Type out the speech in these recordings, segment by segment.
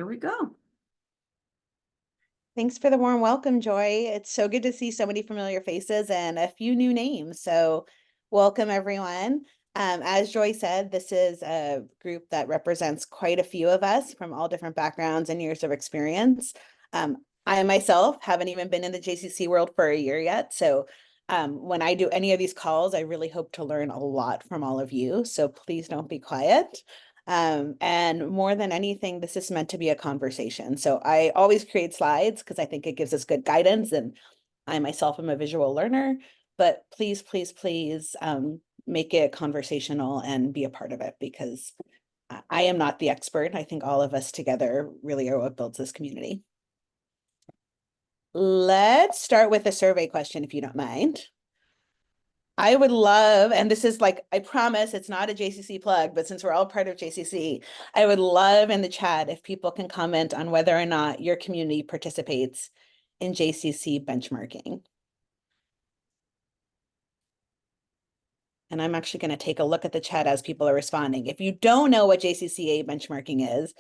we go. Thanks for the warm welcome, Joy. It's so good to see so many familiar faces and a few new names. So welcome, everyone. As Joy said, this is a group that represents quite a few of us from all different backgrounds and years of experience. I myself haven't even been in the JCC world for a year yet. So when I do any of these calls, I really hope to learn a lot from all of you. So please don't be quiet. And more than anything, this is meant to be a conversation. So I always create slides because I think it gives us good guidance. And I myself am a visual learner, but please, please, please make it conversational and be a part of it because I am not the expert. I think all of us together really are what builds this community. Let's start with a survey question, if you don't mind. I would love, and this is like, I promise it's not a JCC plug, but since we're all part of JCC, I would love in the chat if people can comment on whether or not your community participates in JCC benchmarking. And I'm actually going to take a look at the chat as people are responding. If you don't know what JCCA benchmarking is,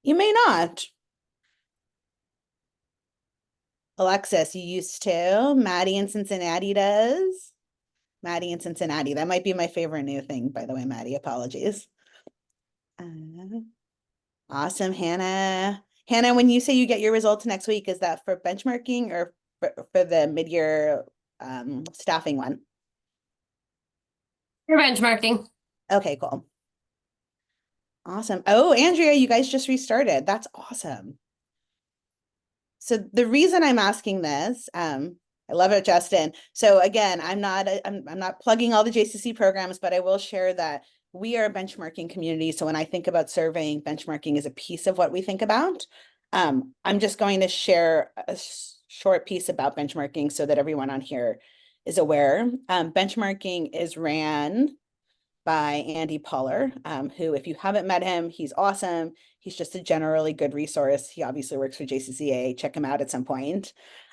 you may not. Alexis, you used to. Maddie in Cincinnati does. Maddie in Cincinnati. That might be my favorite new thing, by the way, Maddie. Apologies. Awesome, Hannah. Hannah, when you say you get your results next week, is that for benchmarking or for the mid-year staffing one? For benchmarking. Okay, cool. Awesome. Oh, Andrea, you guys just restarted. That's awesome. So the reason I'm asking this, I love it, Justin. So again, I'm not plugging all the JCC programs, but I will share that we are a benchmarking community. So when I think about surveying, benchmarking is a piece of what we think about. I'm just going to share a short piece about benchmarking so that everyone on here is aware. Benchmarking is ran by Andy Poller, who, if you haven't met him, he's awesome. He's just a generally good resource. He obviously works for JCCA. Check him out at some point.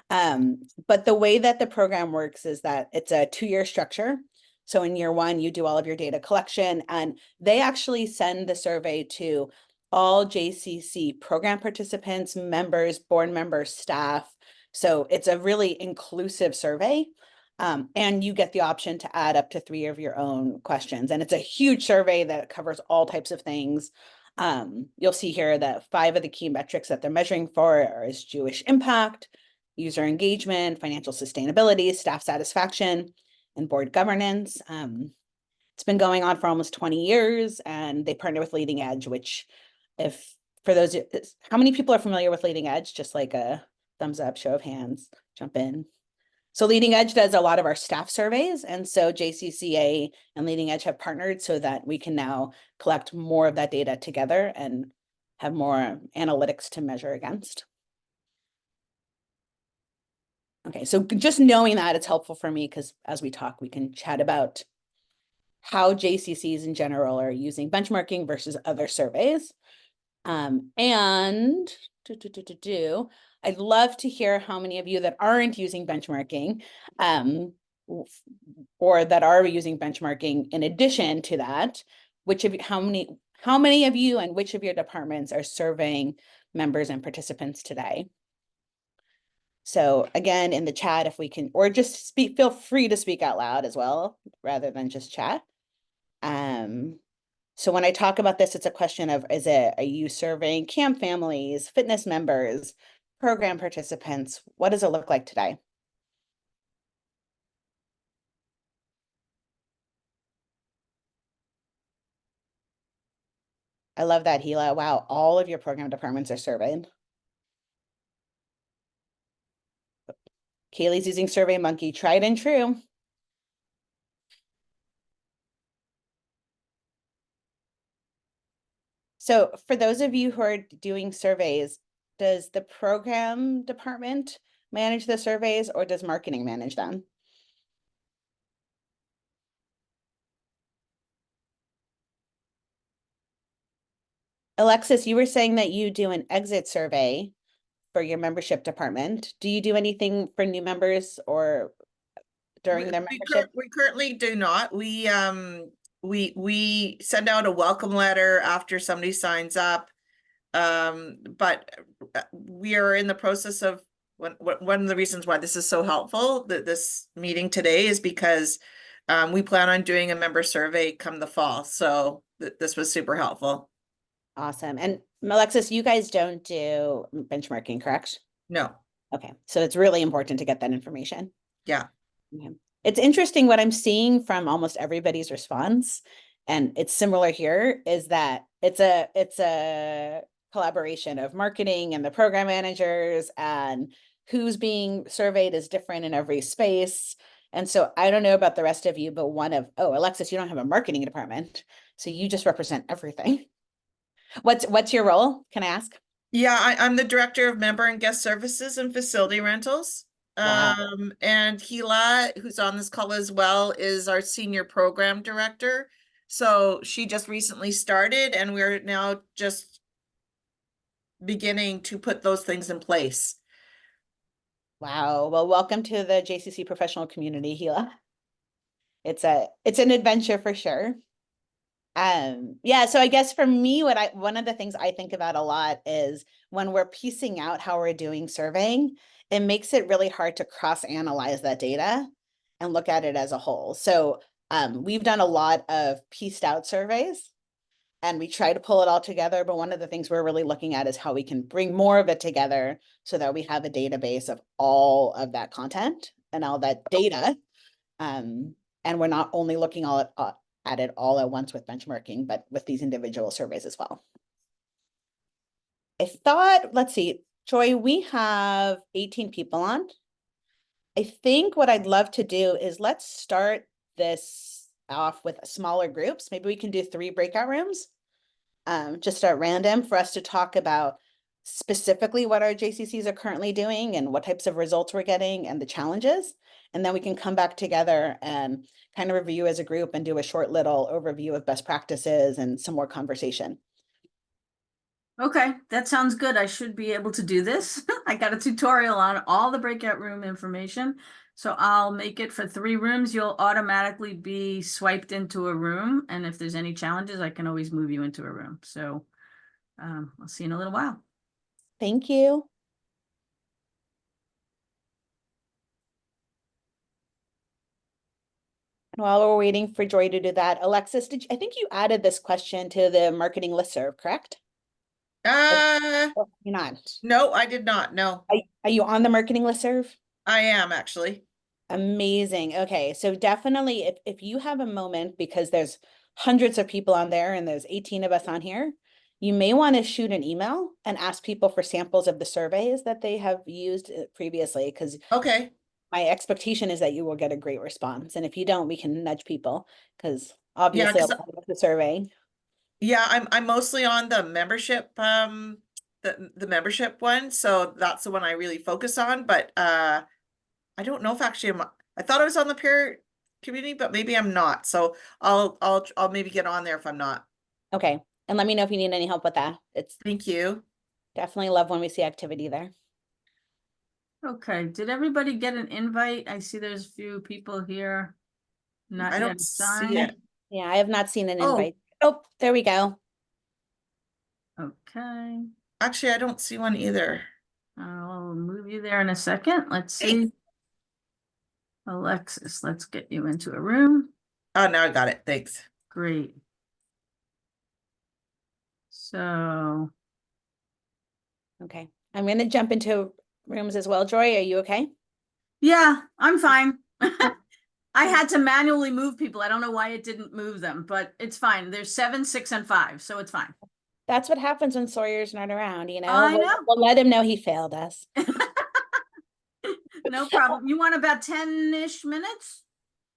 But the way that the program works is that it's a 2-year structure. So in year 1, you do all of your data collection, and they actually send the survey to all JCC program participants, members, board members, staff. So it's a really inclusive survey. And you get the option to add up to 3 of your own questions. And it's a huge survey that covers all types of things. You'll see here that 5 of the key metrics that they're measuring for is Jewish impact, user engagement, financial sustainability, staff satisfaction, and board governance. It's been going on for almost 20 years, and they partner with Leading Edge, which for those, how many people are familiar with Leading Edge? Just like a thumbs up, show of hands, jump in. So Leading Edge does a lot of our staff surveys. And so JCCA and Leading Edge have partnered so that we can now collect more of that data together and have more analytics to measure against. Okay, so just knowing that it's helpful for me because as we talk, we can chat about how JCCs in general are using benchmarking versus other surveys. I'd love to hear how many of you that aren't using benchmarking or that are using benchmarking in addition to that, how many of you and which of your departments are surveying members and participants today? So again, in the chat, if we can, or just feel free to speak out loud as well, rather than just chat. So when I talk about this, it's a question of, are you surveying camp families, fitness members, program participants? What does it look like today? I love that, Hila. Wow, all of your program departments are surveyed. Kaylee's using SurveyMonkey, tried and true. So for those of you who are doing surveys, does the program department manage the surveys or does marketing manage them? Alexis, you were saying that you do an exit survey for your membership department. Do you do anything for new members or during their membership? We currently do not. We send out a welcome letter after somebody signs up. But we are in the process of one of the reasons why this is so helpful, that this meeting today, is because we plan on doing a member survey come the fall. So this was super helpful. Awesome. And Alexis, you guys don't do benchmarking, correct? No, Okay, so it's really important to get that information. yeah. Okay. It's interesting what I'm seeing from almost everybody's response, and it's similar here, is that it's a collaboration of marketing and the program managers, and who's being surveyed is different in every space. And so I don't know about the rest of you, but oh, Alexis, you don't have a marketing department, so you just represent everything. What's your role? Can I ask? Yeah, I'm the director of member and guest services and facility rentals. Wow. And Hila, who's on this call as well, is our senior program director. So she just recently started, and we're now just beginning to put those things in place. Wow. Well, welcome to the JCC professional community, Gila. It's an adventure for sure. Yeah, so I guess for me, one of the things I think about a lot is when we're piecing out how we're doing surveying, it makes it really hard to cross-analyze that data and look at it as a whole. So we've done a lot of pieced out surveys and we try to pull it all together, but one of the things we're really looking at is how we can bring more of it together so that we have a database of all of that content and all that data. Um, and we're not only looking at it all at once with benchmarking, but with these individual surveys as well. I thought, let's see, Joy, we have 18 people on. I think what I'd love to do is let's start this off with smaller groups. Maybe we can do 3 breakout rooms, just at random, for us to talk about specifically what our JCCs are currently doing and what types of results we're getting and the challenges. And then we can come back together and kind of review as a group and do a short little overview of best practices and some more conversation. Okay, that sounds good. I should be able to do this. I got a tutorial on all the breakout room information. So I'll make it for 3 rooms. You'll automatically be swiped into a room. And if there's any challenges, I can always move you into a room. So I'll see you in a little while. Thank you. And while we're waiting for Joy to do that, Alexis, I think you added this question to the marketing listserv, correct? Oh, you're not. No, I did not. No, Are you on the marketing listserv? I am actually. Amazing. Okay, so definitely if you have a moment, because there's hundreds of people on there and there's 18 of us on here, you may want to shoot an email and ask people for samples of the surveys that they have used previously, because Okay. my expectation is that you will get a great response. And if you don't, we can nudge people, because Yeah, obviously a because lot of the survey. yeah, I'm mostly on the membership the membership one, so that's the one I really focus on, but I don't know if actually I thought I was on the peer community, but maybe I'm not. So I'll maybe get on there if I'm not. Okay, and let me know if you need any help with that. It's Thank you. definitely love when we see activity there. Okay, did everybody get an invite? I see there's a few people here. Not I yet don't see assigned. it. Yeah, I have not seen an Oh, invite. Oh, there we go. Okay, actually, I don't see one either. I'll move you there in a second. Let's Hey. see. Alexis, let's get you into a room. Oh, now I got it. Thanks. Great. So, Okay, I'm going to jump into rooms as well. Joy, are you okay? yeah, I'm fine. I had to manually move people. I don't know why it didn't move them, but it's fine. There's 7, 6, and 5, so it's fine. That's what happens when Sawyer's not around, you know? I know. We'll let him know he failed us. No problem. You want about 10-ish minutes?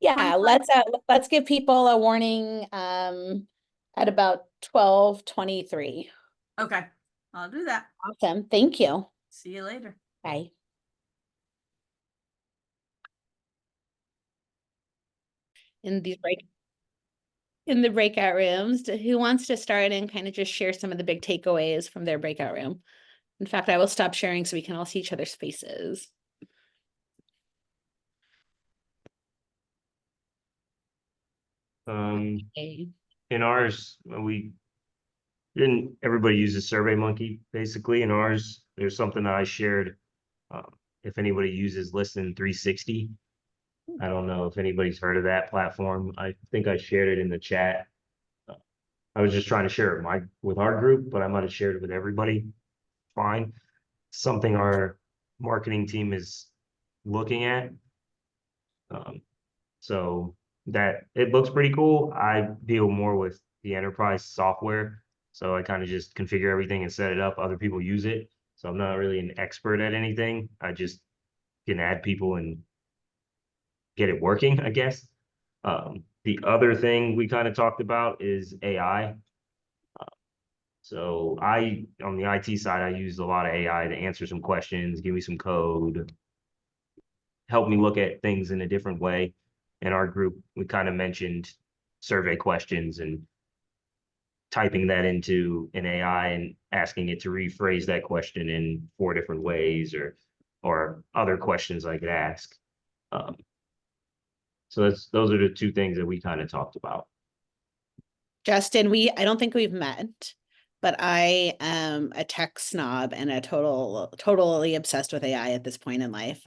Yeah, 25? let's give people a warning at about 12:23. Okay, I'll do that. Awesome. Thank you. See you later. Bye. In these break in the breakout rooms, who wants to start and kind of just share some of the big takeaways from their breakout room? In fact, I will stop sharing so we can all see each other's faces. Um, Okay. in ours, we then everybody uses SurveyMonkey basically. In ours, there's something that I shared. If anybody uses Listen 360, I don't know if anybody's heard of that platform. I think I shared it in the chat. I was just trying to share it with our group, but I might have shared it with everybody. Fine. Something our marketing team is looking at. So that it looks pretty cool. I deal more with the enterprise software. So I kind of just configure everything and set it up. Other people use it. So I'm not really an expert at anything. I just can add people and get it working, I guess. The other thing we kind of talked about is AI. So on the IT side, I use a lot of AI to answer some questions, give me some code, help me look at things in a different way. In our group, we kind of mentioned survey questions and typing that into an AI and asking it to rephrase that question in 4 different ways or other questions I could ask. So those are the 2 things that we kind of talked about. Justin, I don't think we've met, but I am a tech snob and totally obsessed with AI at this point in life.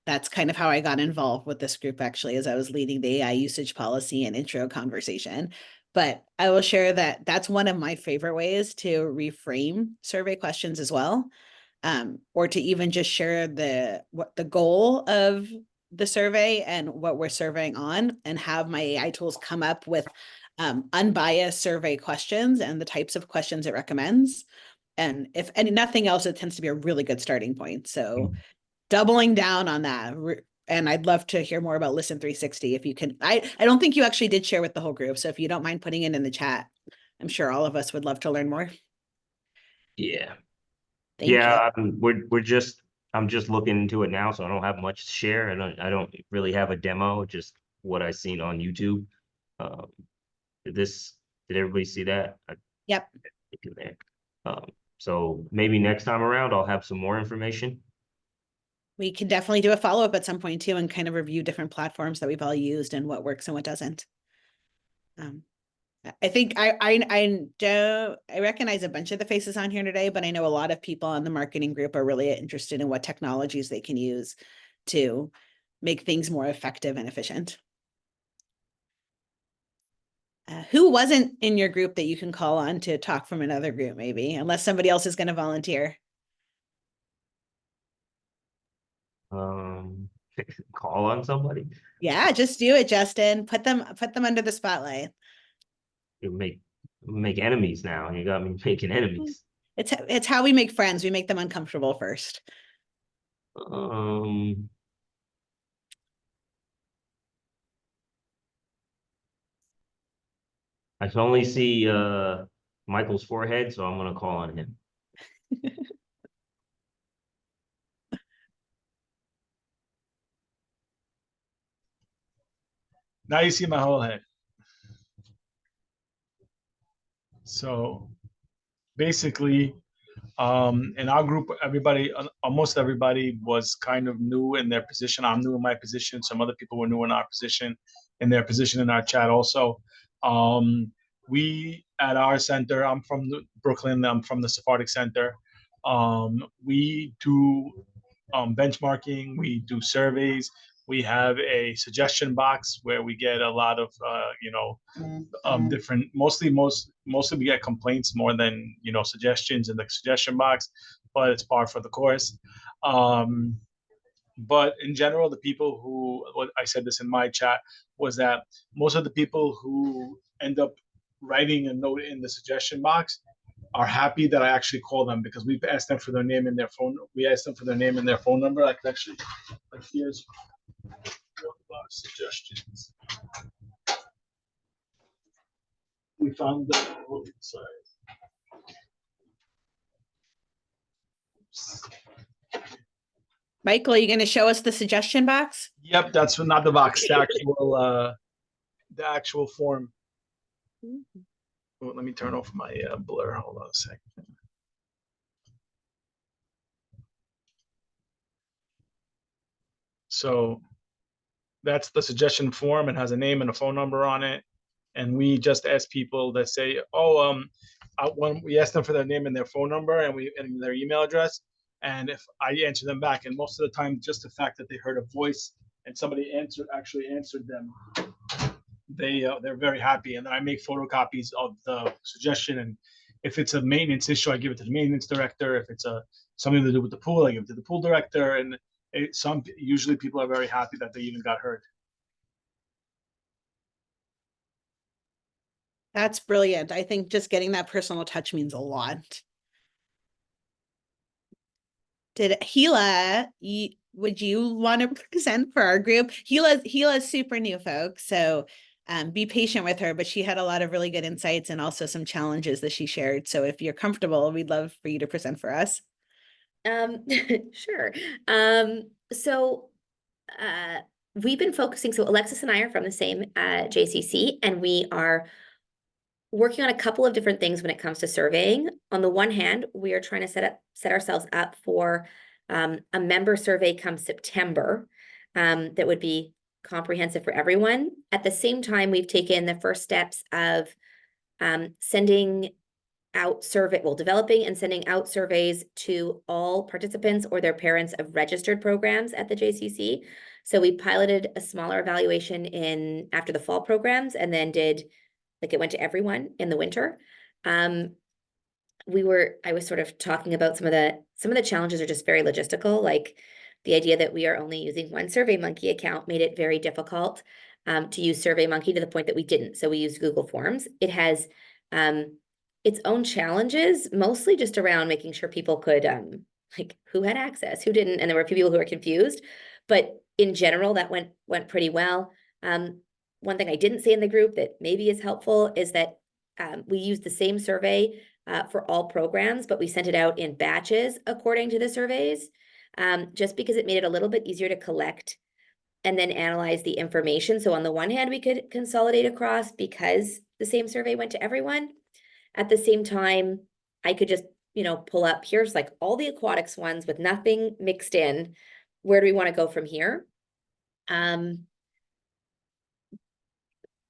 That's kind of how I got involved with this group, actually, as I was leading the AI usage policy and intro conversation. But I will share that that's one of my favorite ways to reframe survey questions as well, or to even just share what the goal of the survey and what we're surveying on, and have my AI tools come up with unbiased survey questions and the types of questions it recommends. And if nothing else, it tends to be a really good starting point. So doubling down on that. And I'd love to hear more about Listen 360 if you can. I don't think you actually did share with the whole group. So if you don't mind putting it in the chat, I'm sure all of us would love to learn more. Yeah. Thank you. I'm just looking into it now, so I don't have much to share, and I don't really have a demo, just what I seen on YouTube. Did everybody see that? Yep. In there. So maybe next time around I'll have some more information. We could definitely do a follow-up at some point too, and kind of review different platforms that we've all used and what works and what doesn't. I think I recognize a bunch of the faces on here today, but I know a lot of people on the marketing group are really interested in what technologies they can use to make things more effective and efficient. Who wasn't in your group that you can call on to talk from another group, maybe, unless somebody else is going to volunteer? Call on somebody. Yeah, just do it, Justin. Put them under the spotlight. You make enemies now. You got me making enemies. It's how we make friends. We make them uncomfortable first. I can only see Michael's forehead, so I'm gonna call on him. Now you see my whole head. So basically, in our group, everybody, almost everybody was kind of new in their position. I'm new in my position. Some other people were new in our position, in their position in our chat also. We at our center, I'm from Brooklyn. I'm from the Sephardic Center. We do benchmarking. We do surveys. We have a suggestion box where we get a lot of different. Mostly we get complaints more than suggestions in the suggestion box, but it's par for the course. But in general, the people who, I said this in my chat, was that most of the people who end up writing a note in the suggestion box are happy that I actually call them, because we've asked them for their name and their phone. We asked them for their name and their phone number. I could actually, here's one of our suggestions. We found the, sorry. Michael, are you going to show us the suggestion box? Yep, that's not the box, the actual form. Well, let me turn off my blur. Hold on a second. So that's the suggestion form. It has a name and a phone number on it. And we just ask people that say, oh, when we ask them for their name and their phone number and their email address, and if I answer them back, and most of the time, just the fact that they heard a voice and somebody actually answered them, they're very happy. And then I make photocopies of the suggestion, and if it's a maintenance issue, I give it to the maintenance director. If it's something to do with the pool, I give it to the pool director. And usually people are very happy that they even got heard. That's brilliant. I think just getting that personal touch means a lot. Did Gila, would you want to present for our group? Gila's super new, folks, so be patient with her, but she had a lot of really good insights and also some challenges that she shared. So if you're comfortable, we'd love for you to present for us. Sure. So we've been focusing, so Alexis and I are from the same JCC, and we are working on a couple of different things when it comes to surveying. On the one hand, we are trying to set ourselves up for a member survey come September that would be comprehensive for everyone. At the same time, we've taken the first steps of sending out developing and sending out surveys to all participants or their parents of registered programs at the JCC. So we piloted a smaller evaluation after the fall programs, and then it went to everyone in the winter. I was sort of talking about some of the challenges are just very logistical, like the idea that we are only using one SurveyMonkey account made it very difficult to use SurveyMonkey to the point that we didn't. So we used Google Forms. It has its own challenges, mostly just around making sure people could who had access, who didn't, and there were a few people who were confused. But in general, that went pretty well. One thing I didn't say in the group that maybe is helpful is that we used the same survey for all programs, but we sent it out in batches according to the surveys, just because it made it a little bit easier to collect and then analyze the information. So on the one hand, we could consolidate across because the same survey went to everyone. At the same time, I could just, pull up, here's like all the aquatics ones with nothing mixed in. Where do we want to go from here? I'm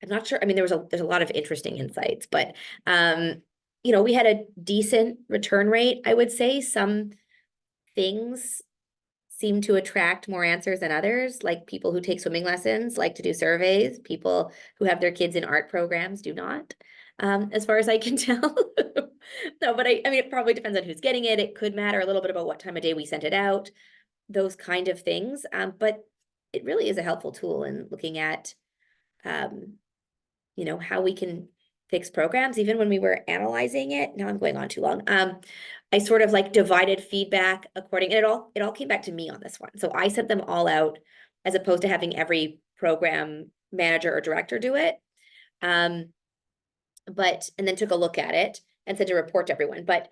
not sure. I mean, there's a lot of interesting insights, but we had a decent return rate, I would say. Some things seem to attract more answers than others, like people who take swimming lessons like to do surveys. People who have their kids in art programs do not, as far as I can tell. No, but I mean, it probably depends on who's getting it. It could matter a little bit about what time of day we sent it out, those kind of things. But it really is a helpful tool in looking at how we can fix programs. Even when we were analyzing it, now I'm going on too long. I sort of divided feedback according, and it all came back to me on this one. So I sent them all out as opposed to having every program manager or director do it. And then took a look at it and sent a report to everyone. But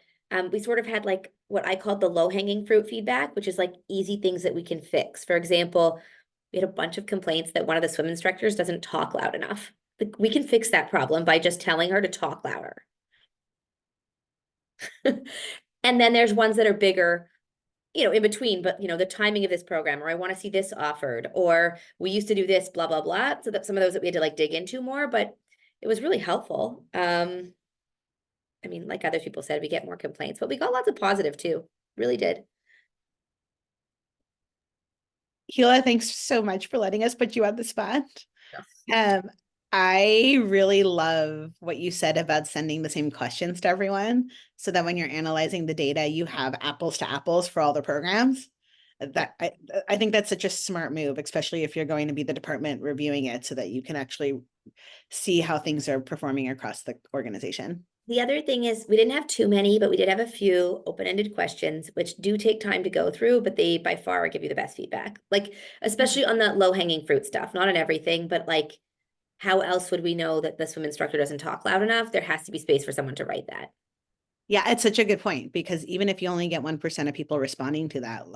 we sort of had what I called the low-hanging fruit feedback, which is easy things that we can fix. For example, we had a bunch of complaints that one of the swim instructors doesn't talk loud enough. We can fix that problem by just telling her to talk louder. And then there's ones that are bigger, in between, but the timing of this program, or I want to see this offered, or we used to do this, blah, blah, blah. So that some of those that we had to dig into more, but it was really helpful. I mean, like other people said, we get more complaints, but we got lots of positive too. Really did. Gila, thanks so much for letting us put you on the spot. Yes. I really love what you said about sending the same questions to everyone so that when you're analyzing the data, you have apples to apples for all the programs. That I think that's such a smart move, especially if you're going to be the department reviewing it so that you can actually see how things are performing across the organization. The other thing is we didn't have too many, but we did have a few open-ended questions, which do take time to go through, but they by far give you the best feedback. Especially on the low-hanging fruit stuff, not on everything, but how else would we know that the swim instructor doesn't talk loud enough? There has to be space for someone to write that. Yeah, it's such a good point, because even if you only get 1% of people responding to that,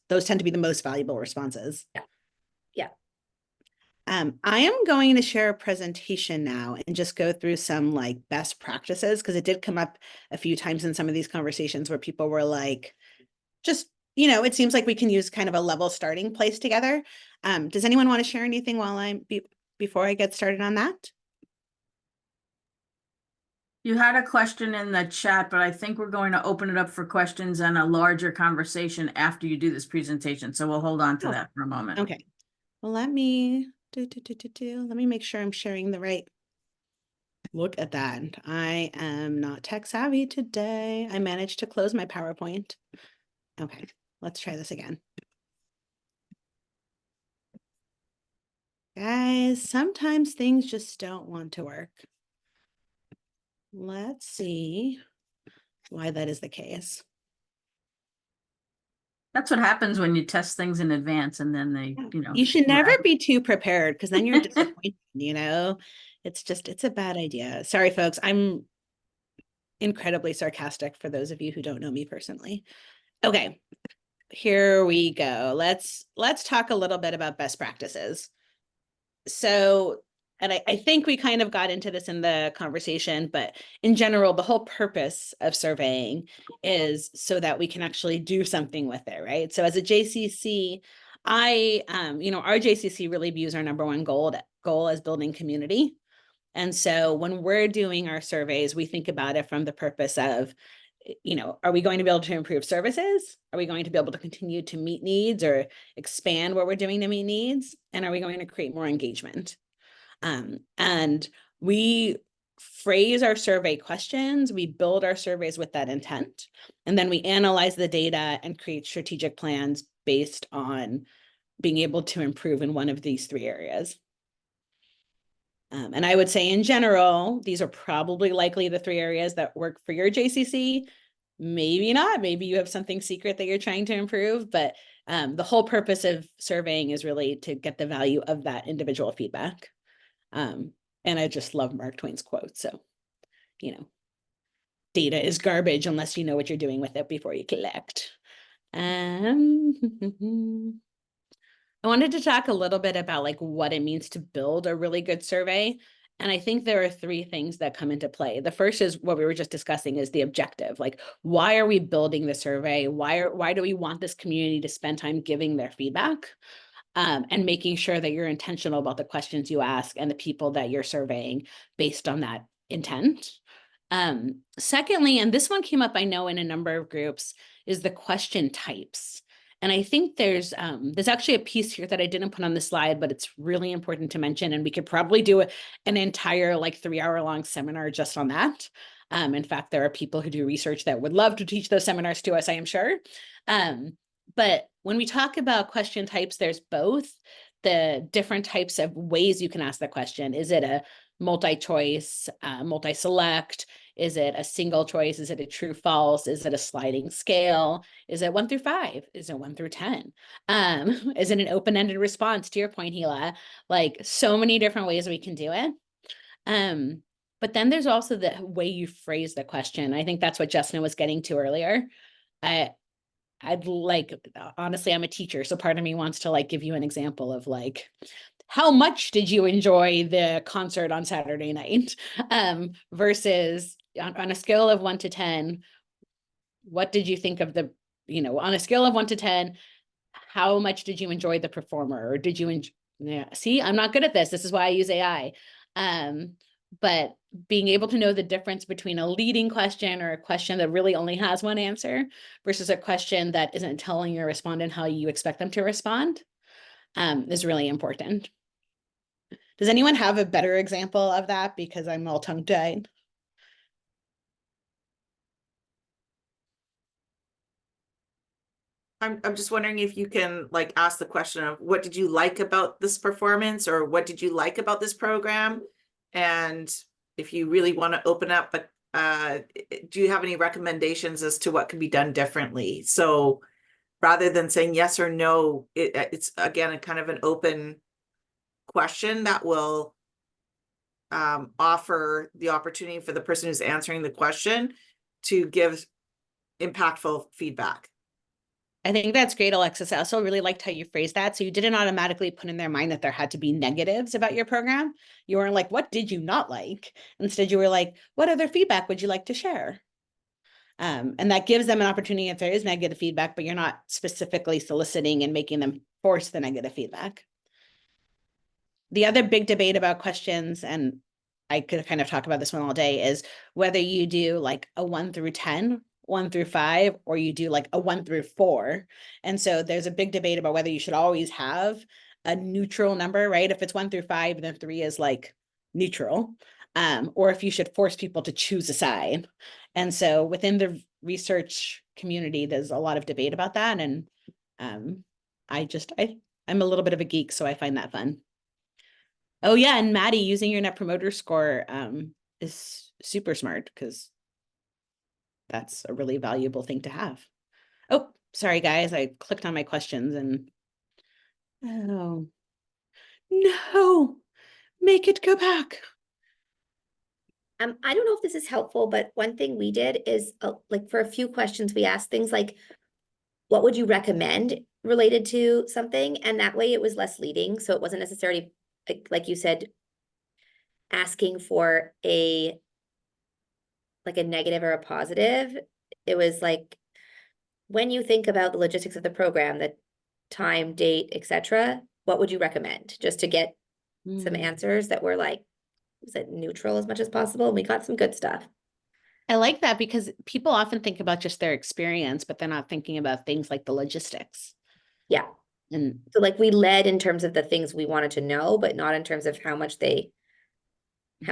those tend to be the most valuable responses. Yeah. Yeah. I am going to share a presentation now and just go through some best practices, because it did come up a few times in some of these conversations where people were it seems like we can use kind of a level starting place together. Does anyone want to share anything before I get started on that? You had a question in the chat, but I think we're going to open it up for questions and a larger conversation after you do this presentation. So we'll hold on to Oh, that for a moment. Okay. Well, let me let me make sure I'm sharing the right. Look at that. I am not tech savvy today. I managed to close my PowerPoint. Okay, let's try this again. Guys, sometimes things just don't want to work. Let's see why that is the case. That's what happens when you test things in advance and then they, You should never whatever. be too prepared because then you're disappointed, it's a bad idea. Sorry, folks. I'm incredibly sarcastic for those of you who don't know me personally. Okay, here we go. Let's talk a little bit about best practices. So, and I think we kind of got into this in the conversation, but in general, the whole purpose of surveying is so that we can actually do something with it, right? So as a JCC, our JCC really views our number one goal as building community. And so when we're doing our surveys, we think about it from the purpose of, are we going to be able to improve services? Are we going to be able to continue to meet needs or expand what we're doing to meet needs? And are we going to create more engagement? And we phrase our survey questions, we build our surveys with that intent, and then we analyze the data and create strategic plans based on being able to improve in one of these three areas. And I would say in general, these are probably likely the three areas that work for your JCC. Maybe not, maybe you have something secret that you're trying to improve, but the whole purpose of surveying is really to get the value of that individual feedback. And I just love Mark Twain's quote. So, data is garbage unless you know what you're doing with it before you collect. I wanted to talk a little bit about like what it means to build a really good survey. And I think there are three things that come into play. The first is what we were just discussing is the objective. Like, why are we building the survey? Why do we want this community to spend time giving their feedback? And making sure that you're intentional about the questions you ask and the people that you're surveying based on that intent. Secondly, and this one came up, I know, in a number of groups, is the question types. And I think there's actually a piece here that I didn't put on the slide, but it's really important to mention, and we could probably do an entire 3-hour-long seminar just on that. In fact, there are people who do research that would love to teach those seminars to us, I am sure. But when we talk about question types, there's both the different types of ways you can ask the question. Is it a multi-choice, multi-select? Is it a single choice? Is it a true false? Is it a sliding scale? Is it 1 through 5? Is it 1 through 10? Is it an open-ended response, to your point, Hila? Like, so many different ways we can do it. But then there's also the way you phrase the question. I think that's what Justin was getting to earlier. Honestly, I'm a teacher, so part of me wants to give you an example of how much did you enjoy the concert on Saturday night? Versus on a scale of 1 to 10, what did you think of on a scale of 1 to 10, how much did you enjoy the performer? Or did you see, I'm not good at this. This is why I use AI. But being able to know the difference between a leading question or a question that really only has one answer versus a question that isn't telling your respondent how you expect them to respond is really important. Does anyone have a better example of that? Because I'm all tongue-tied. I'm just wondering if you can ask the question of what did you like about this performance, or what did you like about this program? And if you really want to open up, but do you have any recommendations as to what could be done differently? So rather than saying yes or no, it's again a kind of an open question that will offer the opportunity for the person who's answering the question to give impactful feedback. I think that's great, Alexis. I also really liked how you phrased that. So you didn't automatically put in their mind that there had to be negatives about your program. You weren't like, what did you not like? Instead, you were like, what other feedback would you like to share? And that gives them an opportunity if there is negative feedback, but you're not specifically soliciting and making them force the negative feedback. The other big debate about questions, and I could kind of talk about this one all day, is whether you do like a 1 through 10, 1 through 5, or you do like a 1 through 4. And so there's a big debate about whether you should always have a neutral number, right? If it's 1 through 5, then 3 is like neutral, or if you should force people to choose a side. And so within the research community, there's a lot of debate about that. And I'm a little bit of a geek, so I find that fun. Oh yeah, and Maddie, using your Net Promoter Score is super smart, because that's a really valuable thing to have. Oh, sorry guys, I clicked on my questions and oh no, make it go back. I don't know if this is helpful, but one thing we did is like for a few questions, we asked things like, what would you recommend related to something? And that way it was less leading. So it wasn't necessarily, like you said, asking for like a negative or a positive. It was like, when you think about the logistics of the program, the time, date, etc., what would you recommend? Just to get some answers that were like, was it neutral as much as possible? And we got some good stuff. I like that, because people often think about just their experience, but they're not thinking about things like the logistics. Yeah. And So like we led in terms of the things we wanted to know, but not in terms of how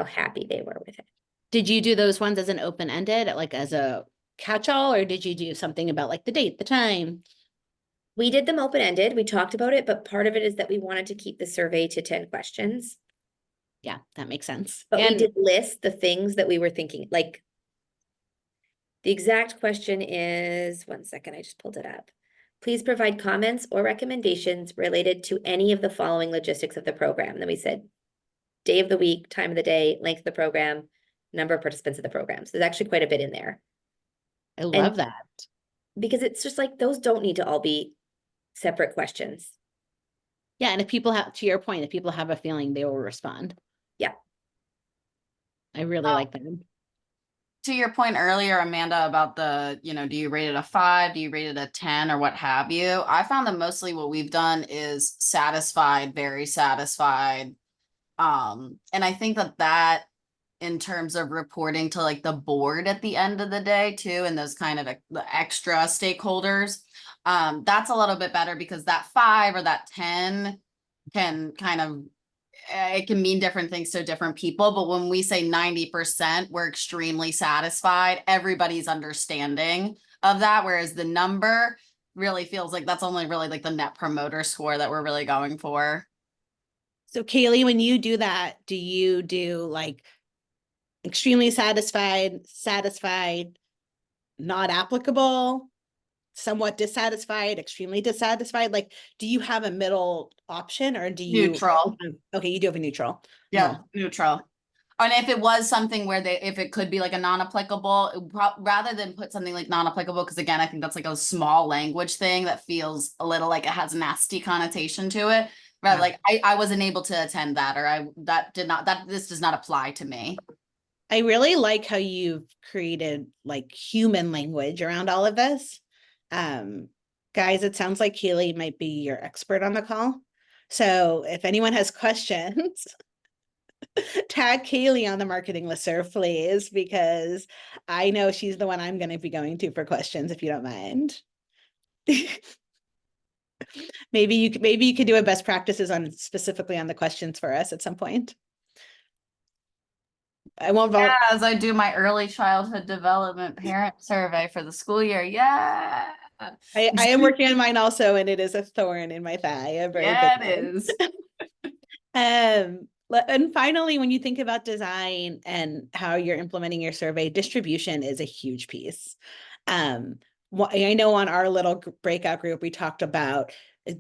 happy they were with it. did you do those ones as an open-ended, like as a catch-all, or did you do something about like the date, the time? We did them open-ended. We talked about it, but part of it is that we wanted to keep the survey to 10 questions. Yeah, that makes sense. But And we did list the things that we were thinking, like the exact question is, one second, I just pulled it up. Please provide comments or recommendations related to any of the following logistics of the program. And then we said day of the week, time of the day, length of the program, number of participants of the program. So there's actually quite a bit in there. I love that. Because it's just like, those don't need to all be separate questions. Yeah, and if people have, to your point, if people have a feeling, they will respond. Yeah. I really like that. To your point earlier, Amanda, about the, do you rate it a 5, do you rate it a 10, or what have you? I found that mostly what we've done is satisfied, very satisfied. And I think that in terms of reporting to like the board at the end of the day too, and those kind of the extra stakeholders, that's a little bit better, because that 5 or that 10 can kind of, it can mean different things to different people. But when we say 90%, we're extremely satisfied. Everybody's understanding of that. Whereas the number really feels like that's only really like the Net Promoter Score that we're really going for. So Kaylee, when you do that, do you do like extremely satisfied, not applicable, somewhat dissatisfied, extremely dissatisfied? Like, do you have a middle option, or do you? Neutral. Okay, you do have a neutral. Yeah, neutral. And if it was something where if it could be like a non-applicable, rather than put something like non-applicable, because again, I think that's like a small language thing that feels a little like it has nasty connotation to it. Right, Yeah. like I wasn't able to attend that, or this does not apply to me. I really like how you've created like human language around all of this. Guys, it sounds like Kaylee might be your expert on the call. So if anyone has questions, tag Kaylee on the marketing listserv, please, because I know she's the one I'm going to be going to for questions, if you don't mind. Maybe you could do a best practices on specifically on the questions for us at some point. I won't vote. As I do my early childhood development parent survey for the school year. Yeah. I am working on mine also, and it is a thorn in my thigh. A very Yeah, big it one. is. And finally, when you think about design and how you're implementing your survey, distribution is a huge piece. I know on our little breakout group, we talked about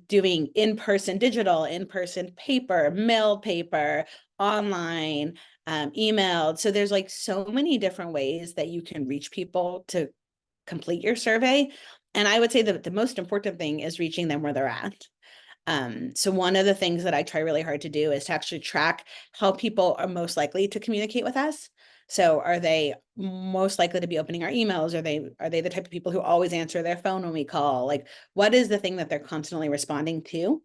doing in-person digital, in-person paper, mailed paper, online, emailed. So there's like so many different ways that you can reach people to complete your survey. And I would say that the most important thing is reaching them where they're at. So one of the things that I try really hard to do is to actually track how people are most likely to communicate with us. So are they most likely to be opening our emails? Are they the type of people who always answer their phone when we call? Like, what is the thing that they're constantly responding to?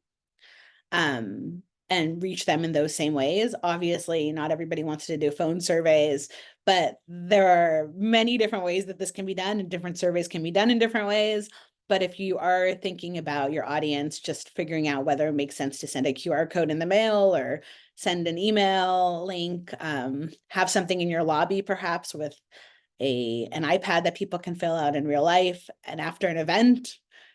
and reach them in those same ways. Obviously, not everybody wants to do phone surveys, but there are many different ways that this can be done, and different surveys can be done in different ways. But if you are thinking about your audience, just figuring out whether it makes sense to send a QR code in the mail or send an email link, have something in your lobby, perhaps with an iPad that people can fill out in real life. And after an event,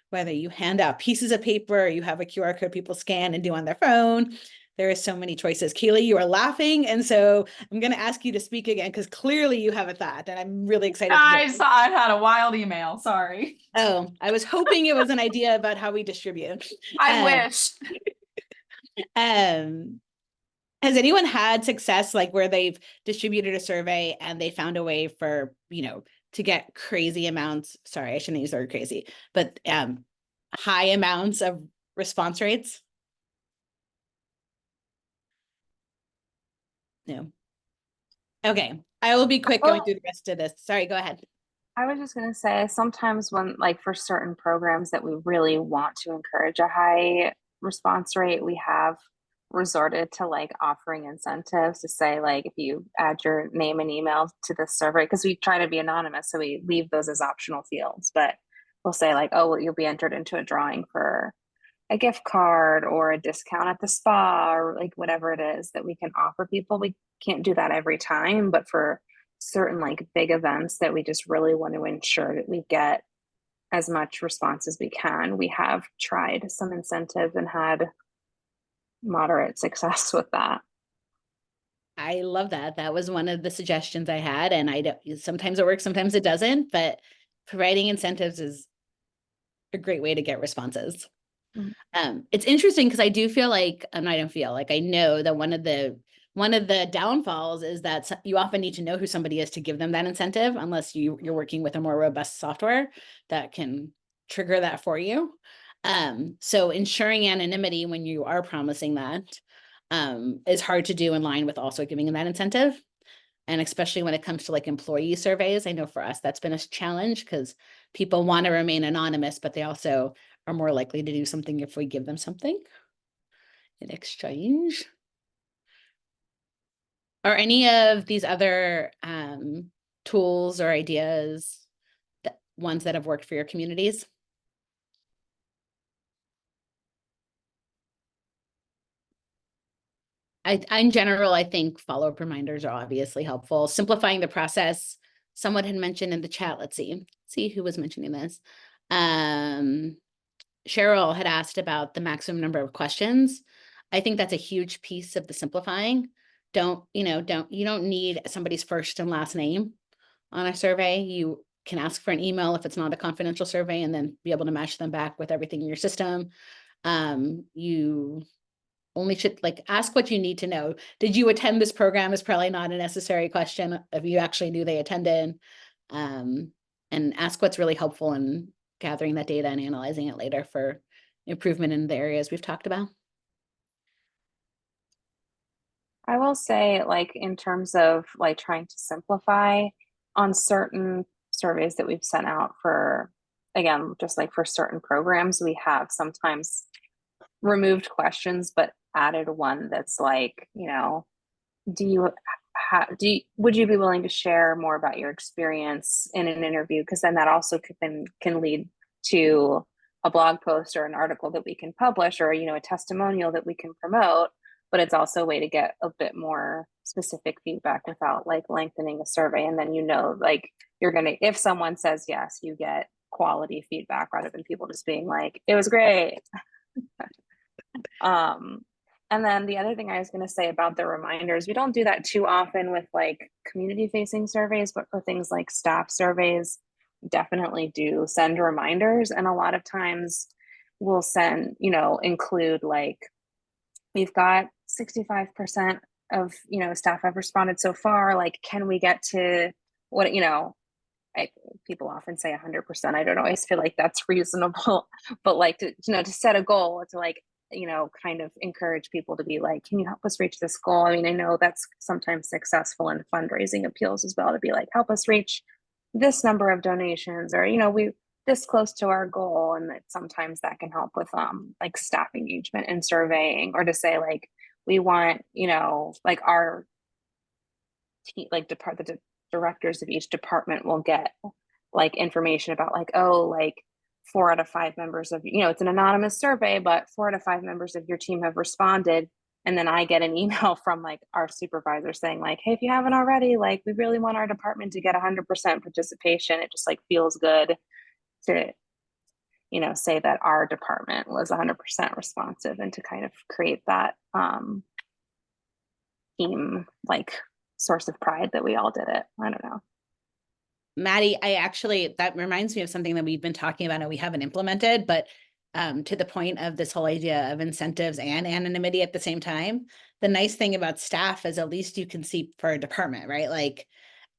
whether you hand out pieces of paper or you have a QR code people scan and do on their phone, there are so many choices. Keely, you are laughing. And so I'm going to ask you to speak again, because clearly you have a thought, and I'm really excited to hear. I had a wild email. Sorry. Oh, I was hoping it was an idea about how we distribute. I wish. Has anyone had success, like where they've distributed a survey and they found a way for, to get crazy amounts? Sorry, I shouldn't use the word crazy, but high amounts of response rates? No. Okay, I will be quick going through the rest of this. Sorry, go ahead. I was just going to say, sometimes when, like, for certain programs that we really want to encourage a high response rate, we have resorted to like offering incentives to say, like, if you add your name and email to this survey, because we try to be anonymous, so we leave those as optional fields, but we'll say like, oh, well, you'll be entered into a drawing for a gift card or a discount at the spa, or like whatever it is that we can offer people. We can't do that every time, but for certain like big events that we just really want to ensure that we get as much response as we can, we have tried some incentives and had moderate success with that. I love that. That was one of the suggestions I had, and I don't, sometimes it works, sometimes it doesn't, but providing incentives is a great way to get responses. It's interesting because I do feel like, and I don't feel like, I know that one of the downfalls is that you often need to know who somebody is to give them that incentive, unless you're working with a more robust software that can trigger that for you. So ensuring anonymity when you are promising that is hard to do in line with also giving them that incentive. And especially when it comes to like employee surveys, I know for us that's been a challenge because people want to remain anonymous, but they also are more likely to do something if we give them something in exchange. Are any of these other tools or ideas ones that have worked for your communities? In general, I think follow-up reminders are obviously helpful. Simplifying the process. Someone had mentioned in the chat, let's see who was mentioning this. Cheryl had asked about the maximum number of questions. I think that's a huge piece of the simplifying. You don't need somebody's first and last name on a survey. You can ask for an email if it's not a confidential survey, and then be able to match them back with everything in your system. You only should like ask what you need to know. Did you attend this program is probably not a necessary question if you actually knew they attended. And ask what's really helpful in gathering that data and analyzing it later for improvement in the areas we've talked about. I will say, like, in terms of like trying to simplify on certain surveys that we've sent out for, again, just like for certain programs, we have sometimes removed questions, but added one that's like, would you be willing to share more about your experience in an interview? Because then that also can lead to a blog post or an article that we can publish, or a testimonial that we can promote. But it's also a way to get a bit more specific feedback without like lengthening a survey. And then like if someone says yes, you get quality feedback rather than people just being like, it was great. And then the other thing I was going to say about the reminders, we don't do that too often with like community facing surveys, but for things like staff surveys, definitely do send reminders. And a lot of times we'll include like, we've got 65% of, staff have responded so far. Like, can we get to what, people often say 100%. I don't always feel like that's reasonable, but like to set a goal to like, kind of encourage people to be like, can you help us reach this goal? I mean, I know that's sometimes successful in fundraising appeals as well, to be like, help us reach this number of donations, or, we this close to our goal. And that sometimes that can help with like staff engagement and surveying, or to say like, we want, you know, like our team, like the directors of each department will get like information about like, oh, like 4 out of 5 members of, you know, it's an anonymous survey, but 4 out of 5 members of your team have responded. And then I get an email from like our supervisor saying like, hey, if you haven't already, like we really want our department to get 100% participation. It just like feels good to, you know, say that our department was 100% responsive and to kind of create that team like source of pride that we all did it. I don't know. Maddie, that reminds me of something that we've been talking about and we haven't implemented, but to the point of this whole idea of incentives and anonymity at the same time, the nice thing about staff is at least you can see for a department, right? Like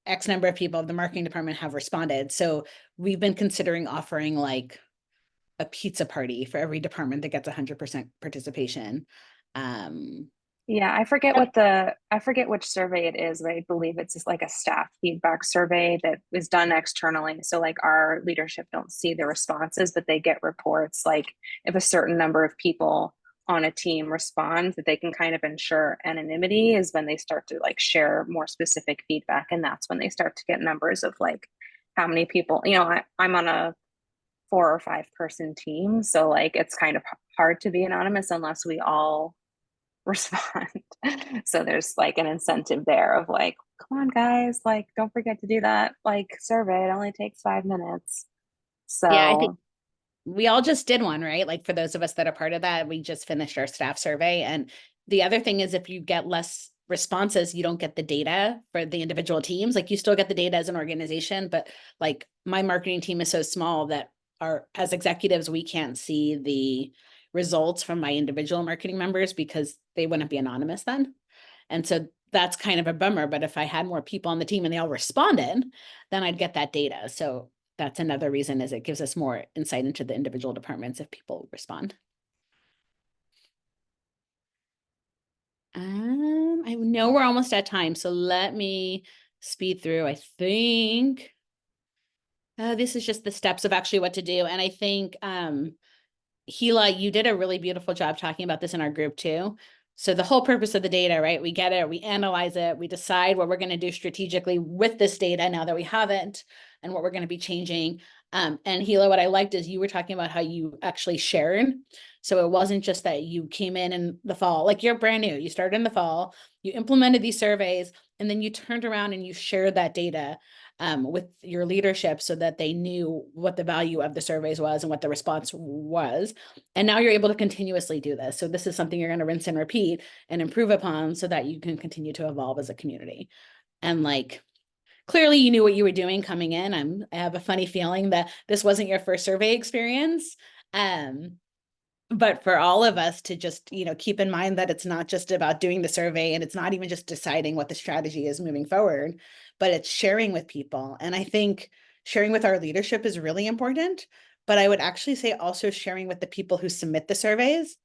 X number of people of the marketing department have responded. So we've been considering offering like a pizza party for every department that gets 100% participation. Yeah, I forget which survey it is, but I believe it's just like a staff feedback survey that is done externally. So like our leadership don't see the responses, but they get reports like if a certain number of people on a team respond, that they can kind of ensure anonymity is when they start to like share more specific feedback. And that's when they start to get numbers of like how many people, you know, I'm on a 4 or 5 person team. So like it's kind of hard to be anonymous unless we all respond. So there's like an incentive there of like, come on guys, like don't forget to do that like survey. It only takes 5 minutes. So Yeah, I think we all just did one, right? Like for those of us that are part of that, we just finished our staff survey. And the other thing is if you get less responses, you don't get the data for the individual teams. Like you still get the data as an organization, but like my marketing team is so small that as executives, we can't see the results from my individual marketing members because they wouldn't be anonymous then. And so that's kind of a bummer. But if I had more people on the team and they all responded, then I'd get that data. So that's another reason is it gives us more insight into the individual departments if people respond. I know we're almost at time, so let me speed through. I think this is just the steps of actually what to do. And I think Gila, you did a really beautiful job talking about this in our group too. So the whole purpose of the data, right? We get it, we analyze it, we decide what we're going to do strategically with this data now that we have it and what we're going to be changing. And Gila, what I liked is you were talking about how you actually shared. So it wasn't just that you came in the fall, like you're brand new, you started in the fall, you implemented these surveys, and then you turned around and you shared that data with your leadership so that they knew what the value of the surveys was and what the response was. And now you're able to continuously do this. So this is something you're going to rinse and repeat and improve upon so that you can continue to evolve as a community. And like, clearly you knew what you were doing coming in. I have a funny feeling that this wasn't your first survey experience. But for all of us to just, you know, keep in mind that it's not just about doing the survey and it's not even just deciding what the strategy is moving forward, but it's sharing with people. And I think sharing with our leadership is really important, but I would actually say also sharing with the people who submit the surveys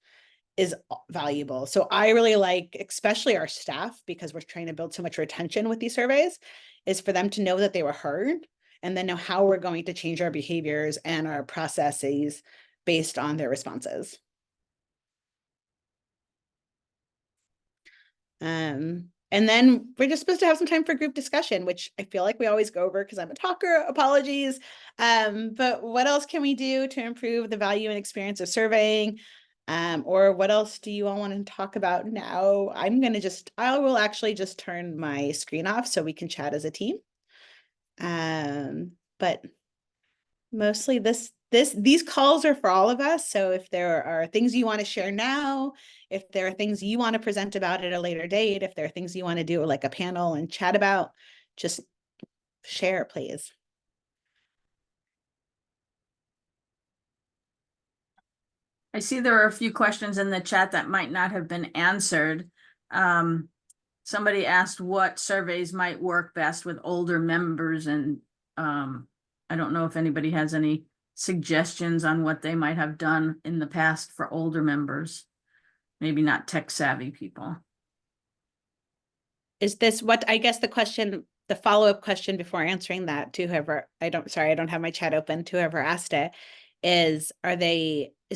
is valuable. So I really like, especially our staff, because we're trying to build so much retention with these surveys, is for them to know that they were heard and then know how we're going to change our behaviors and our processes based on their responses. And then we're just supposed to have some time for group discussion, which I feel like we always go over because I'm a talker, apologies. But what else can we do to improve the value and experience of surveying? Or what else do you all want to talk about now? I will actually just turn my screen off so we can chat as a team. But mostly these calls are for all of us. So if there are things you want to share now, if there are things you want to present about at a later date, if there are things you want to do like a panel and chat about, just share, please. I see there are a few questions in the chat that might not have been answered. Somebody asked what surveys might work best with older members, and I don't know if anybody has any suggestions on what they might have done in the past for older members, maybe not tech savvy people. Is this what, I guess the follow-up question before answering that to whoever, I don't have my chat open, to whoever asked it, is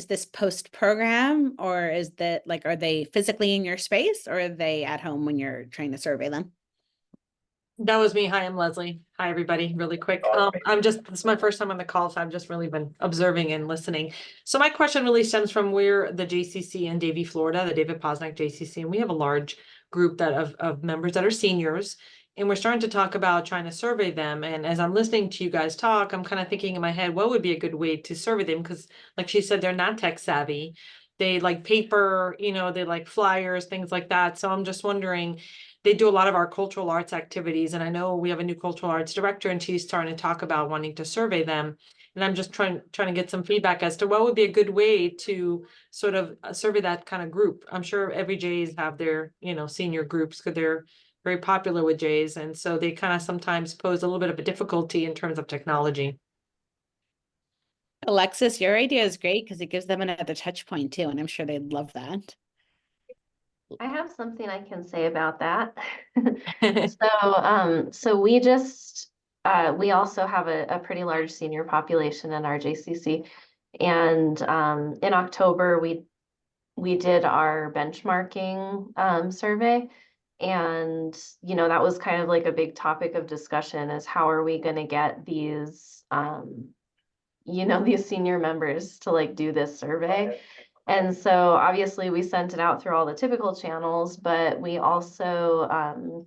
this post program, or is that like, are they physically in your space, or are they at home when you're trying to survey them? That was me. Hi, I'm Leslie. Hi, everybody. Really quick. This is my first time on the call, so I've just really been observing and listening. So my question really stems from where the JCC in Davie, Florida, the David Posnack JCC, and we have a large group of members that are seniors, and we're starting to talk about trying to survey them. And as I'm listening to you guys talk, I'm kind of thinking in my head, what would be a good way to survey them? Because like she said, they're not tech savvy. They like paper, they like flyers, things like that. So I'm just wondering, they do a lot of our cultural arts activities. And I know we have a new cultural arts director, and she's starting to talk about wanting to survey them. And I'm just trying to get some feedback as to what would be a good way to sort of survey that kind of group. I'm sure every Jays have their, senior groups, because they're very popular with Jays. And so they kind of sometimes pose a little bit of a difficulty in terms of technology. Alexis, your idea is great because it gives them another touch point too, and I'm sure they'd love that. I have something I can say about that. So we just, we also have a pretty large senior population in our JCC. And in October, we did our benchmarking survey. And, that was kind of like a big topic of discussion, is how are we going to get these, these senior members to like do this survey. And so obviously we sent it out through all the typical channels, but we also,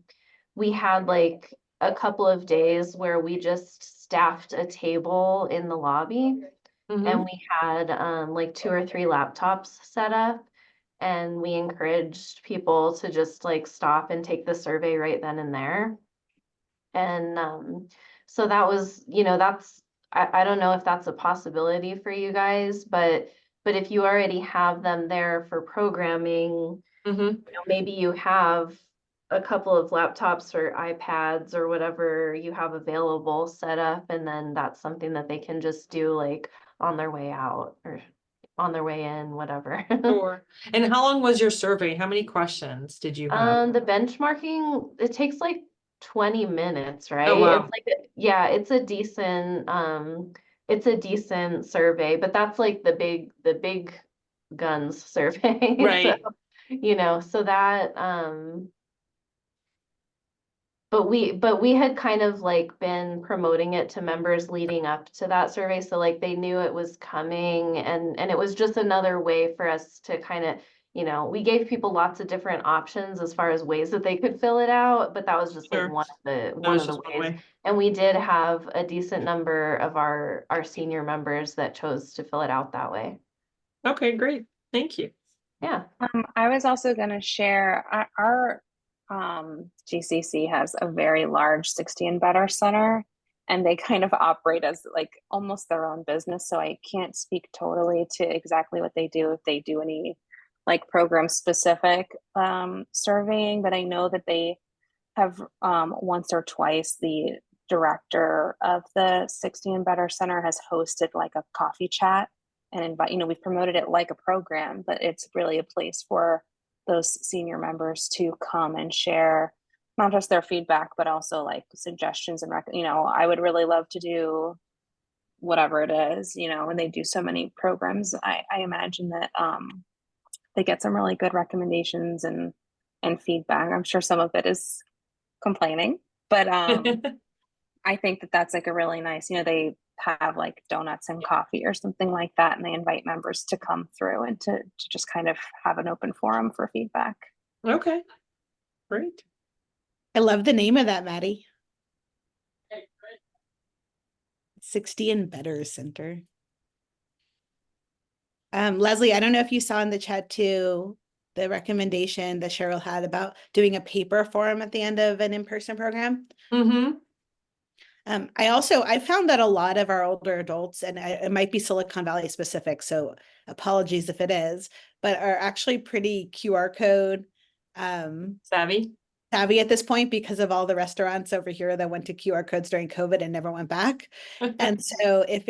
we had like a couple of days where we just staffed a table in the lobby, and we had like 2 or 3 laptops set up, and we encouraged people to just like stop and take the survey right then and there. And so that was, I don't know if that's a possibility for you guys, but if you already have them there for programming, maybe you have a couple of laptops or iPads or whatever you have available set up, and then that's something that they can just do like on their way out or on their way in, whatever. Sure. And how long was your survey? How many questions did you have? The benchmarking, it takes like 20 minutes, right? Oh, wow. It's like, yeah, it's a decent survey, but that's like the big guns survey. Right. So that, but we had kind of like been promoting it to members leading up to that survey. So like they knew it was coming, and it was just another way for us to kind of, we gave people lots of different options as far as ways that they could fill it out, but that was just Sure. like one That of was the just one ways. way. And we did have a decent number of our senior members that chose to fill it out that way. Okay, great. Thank you. Yeah. I was also going to share our GCC has a very large 60 and better center, and they kind of operate as like almost their own business. So I can't speak totally to exactly what they do, if they do any like program specific surveying, but I know that they have once or twice the director of the 60 and better center has hosted like a coffee chat and invite, we've promoted it like a program, but it's really a place for those senior members to come and share not just their feedback, but also like suggestions and I would really love to do whatever it is, when they do so many programs. I imagine that they get some really good recommendations and feedback. I'm sure some of it is complaining, but I think that that's like a really nice, they have like donuts and coffee or something like that, and they invite members to come through and to just kind of have an open forum for feedback. Okay, great. I love the name of that, Maddie. 60 and Better Center. Leslie, I don't know if you saw in the chat too, the recommendation that Cheryl had about doing a paper forum at the end of an in-person program. I found that a lot of our older adults, and it might be Silicon Valley specific, so apologies if it is, but are actually pretty QR code Savvy at this point, because of all the restaurants over here that went to QR codes during COVID and never went back. And so if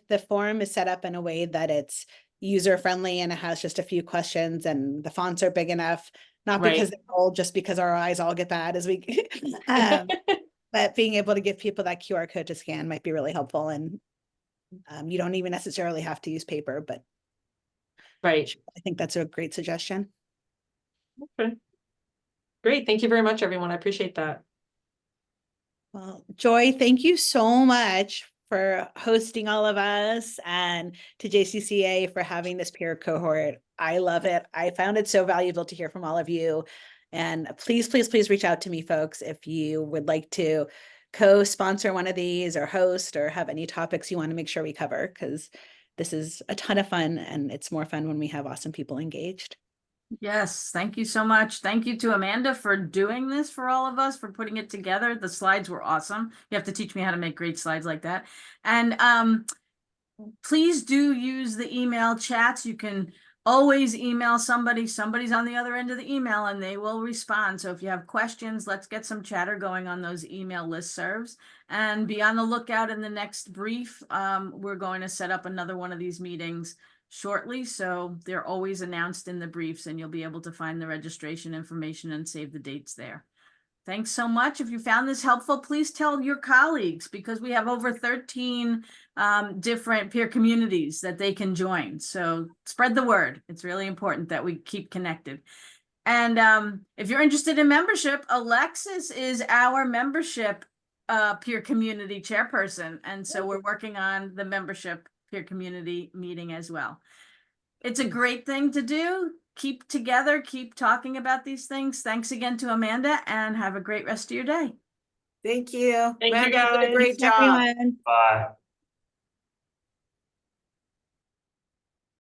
the forum is set up in a way that it's user friendly and it has just a few questions and the fonts are big enough, not because they're old, just because our eyes all get bad as we but being able to give people that QR code to scan might be really helpful. And You don't even necessarily have to use paper, but Right. I think that's a great suggestion. Okay. Great. Thank you very much, everyone. I appreciate that. Well, Joy, thank you so much for hosting all of us, and to JCCA for having this peer cohort. I love it. I found it so valuable to hear from all of you. And please, please, please reach out to me, folks, if you would like to co-sponsor one of these or host or have any topics you want to make sure we cover, because this is a ton of fun, and it's more fun when we have awesome people engaged. Yes, thank you so much. Thank you to Amanda for doing this for all of us, for putting it together. The slides were awesome. You have to teach me how to make great slides like that. And please do use the email chats. You can always email somebody. Somebody's on the other end of the email and they will respond. So if you have questions, let's get some chatter going on those email listservs, and be on the lookout in the next brief. We're going to set up another one of these meetings shortly, so they're always announced in the briefs, and you'll be able to find the registration information and save the dates there. Thanks so much. If you found this helpful, please tell your colleagues, because we have over 13 different peer communities that they can join. So spread the word. It's really important that we keep connected. And if you're interested in membership, Alexis is our membership peer community chairperson. And so we're working on the membership peer community meeting as well. It's a great thing to do. Keep together, keep talking about these things. Thanks again to Amanda, and have a great rest of your day. Thank you. Thank you, Amanda, you did a guys. great Thanks, job. everyone. Bye.